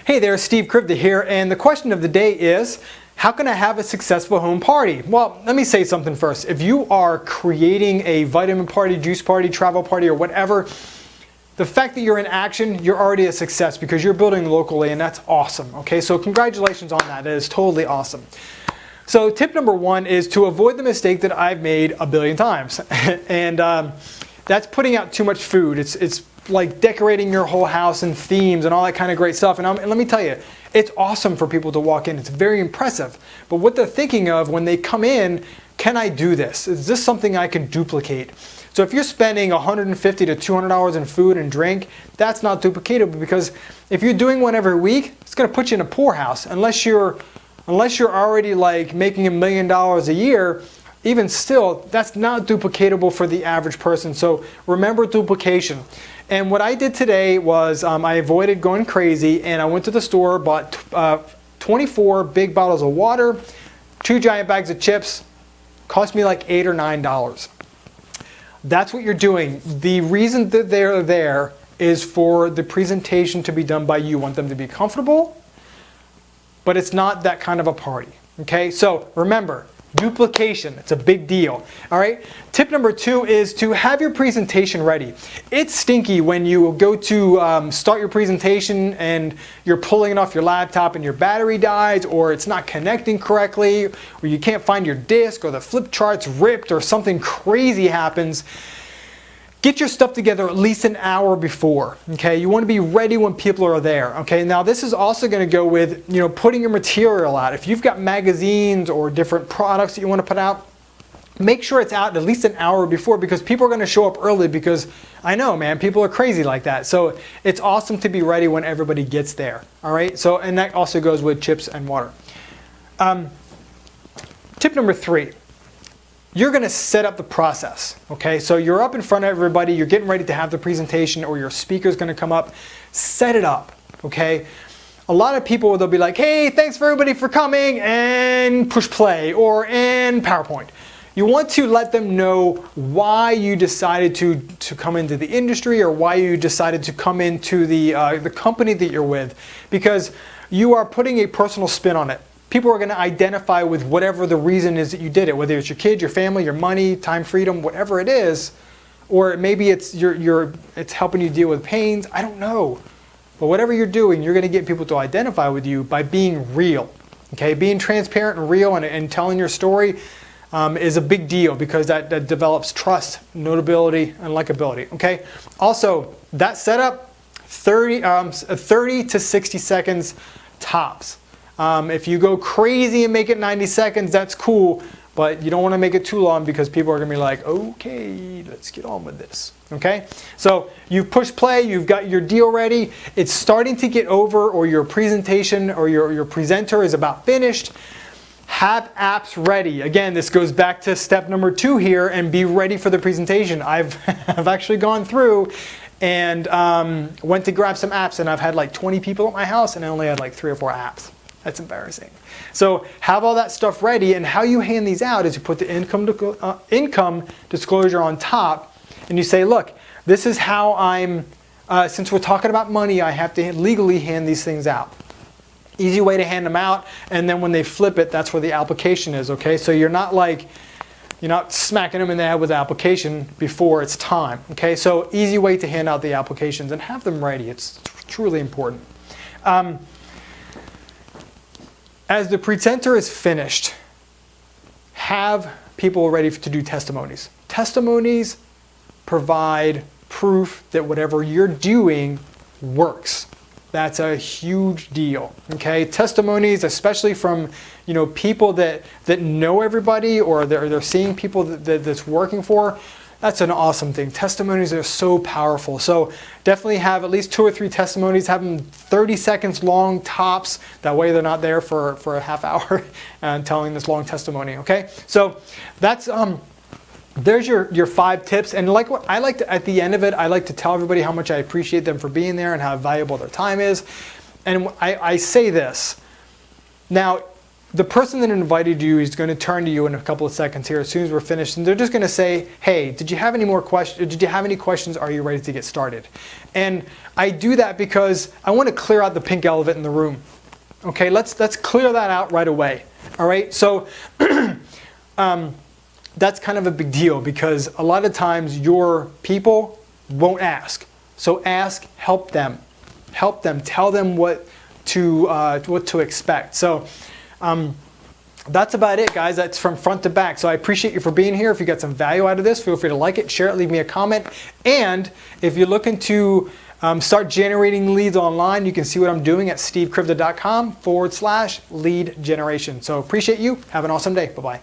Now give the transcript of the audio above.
Hey there, Steve Krivda here, and the question of the day is, how can I have a successful home party? Well, let me say something first. If you are creating a vitamin party, juice party, travel party, or whatever, the fact that you're in action, you're already a success because you're building locally, and that's awesome, okay? So congratulations on that. That is totally awesome. So tip number one is to avoid the mistake that I've made a billion times, and that's putting out too much food. It's like decorating your whole house and themes and all that kind of great stuff. And let me tell you, it's awesome for people to walk in. It's very impressive. But what they're thinking of when they come in, can I do this? Is this something I can duplicate? So if you're spending $150 to $200 in food and drink, that's not duplicatable, because if you're doing one every week, it's going to put you in a poorhouse. Unless you're already like making $1 million a year, even still, that's not duplicatable for the average person. So remember duplication. And what I did today was I avoided going crazy, and I went to the store, bought 24 big bottles of water, 2 giant bags of chips. Cost me like $8 or $9. That's what you're doing. The reason that they're there is for the presentation to be done by you. You want them to be comfortable, but it's not that kind of a party. Okay, so remember, duplication, it's a big deal. All right, tip number two is to have your presentation ready. It's stinky when you go to start your presentation and you're pulling it off your laptop and your battery dies, or it's not connecting correctly, or you can't find your disk, or the flip chart's ripped, or something crazy happens. Get your stuff together at least an hour before, okay? You want to be ready when people are there, okay? Now this is also going to go with, putting your material out. If you've got magazines or different products that you want to put out, make sure it's out at least an hour before, because people are going to show up early, because I know, man, people are crazy like that. So it's awesome to be ready when everybody gets there, all right? So, and that also goes with chips and water. Tip number three. You're going to set up the process, okay? So you're up in front of everybody, you're getting ready to have the presentation, or your speaker's going to come up. Set it up, okay? A lot of people, they'll be like, hey, thanks for everybody for coming, and push play, or and PowerPoint. You want to let them know why you decided to come into the industry, or why you decided to come into the company that you're with, because you are putting a personal spin on it. People are going to identify with whatever the reason is that you did it, whether it's your kids, your family, your money, time, freedom, whatever it is, or maybe it's it's helping you deal with pains. I don't know, but whatever you're doing, you're going to get people to identify with you by being real. Okay, being transparent and real and telling your story is a big deal, because that develops trust, notability, and likability. Okay, also that setup, 30 to 60 seconds tops. If you go crazy and make it 90 seconds, that's cool, but you don't want to make it too long, because people are going to be like, okay, let's get on with this. Okay? So you've pushed play, you've got your deal ready, it's starting to get over, or your presentation or your presenter is about finished. Have apps ready. Again, this goes back to step number 2 here, and be ready for the presentation. I've actually gone through and went to grab some apps, and I've had like 20 people at my house, and I only had like 3 or 4 apps. That's embarrassing. So have all that stuff ready, and how you hand these out is you put the income disclosure on top, and you say, look, this is how since we're talking about money, I have to legally hand these things out. Easy way to hand them out, and then when they flip it, that's where the application is, okay? So you're not smacking them in the head with the application before it's time, okay? So easy way to hand out the applications, and have them ready. It's truly important. As the presenter is finished, have people ready to do testimonies. Testimonies provide proof that whatever you're doing works. That's a huge deal. Okay, testimonies, especially from people that know everybody, or they're seeing people that's working for. That's an awesome thing. Testimonies are so powerful. So definitely have at least 2 or 3 testimonies. Have them 30 seconds long tops. That way they're not there for a half hour and telling this long testimony. Okay, so that's there's your 5 tips. And like what I like to, at the end of it, I like to tell everybody how much I appreciate them for being there and how valuable their time is. And I say this now. the person that invited you is going to turn to you in a couple of seconds here as soon as we're finished, and they're just going to say, hey, did you have any more questions? Did you have any questions? Are you ready to get started? And I do that because I want to clear out the pink elephant in the room. Okay, let's clear that out right away. All right, so that's kind of a big deal because a lot of times your people won't ask. So ask, help them, tell them what to expect. So that's about it, guys. That's from front to back. So I appreciate you for being here. If you got some value out of this, feel free to like it, share it, leave me a comment. And if you're looking to start generating leads online, you can see what I'm doing at stevekrivda.com/lead generation. So appreciate you. Have an awesome day. Bye-bye.